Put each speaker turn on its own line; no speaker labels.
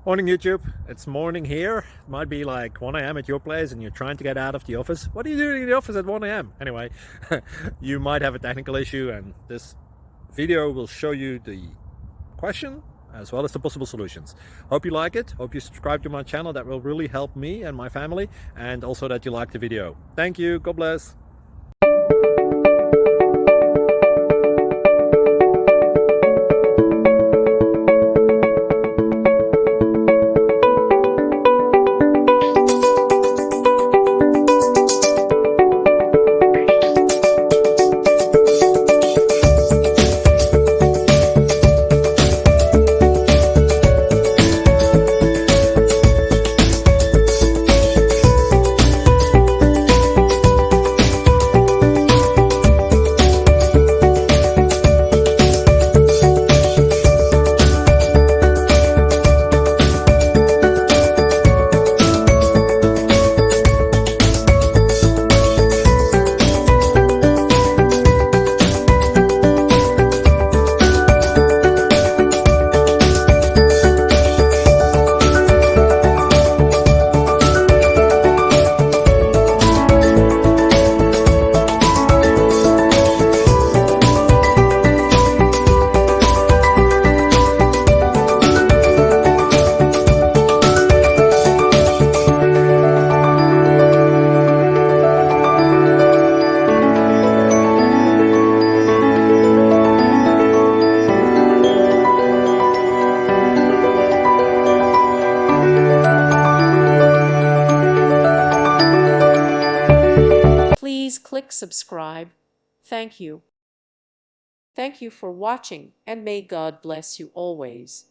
Morning YouTube, it's morning here. It might be like 1 a.m. at your place and you're trying to get out of the office. What are you doing in the office at 1 a.m.? Anyway, you might have a technical issue and this video will show you the question as well as the possible solutions. Hope you like it, hope you subscribe to my channel. That will really help me and my family, and also that you like the video. Thank you, God bless.
Please click subscribe. Thank you. Thank you for watching, and may God bless you always.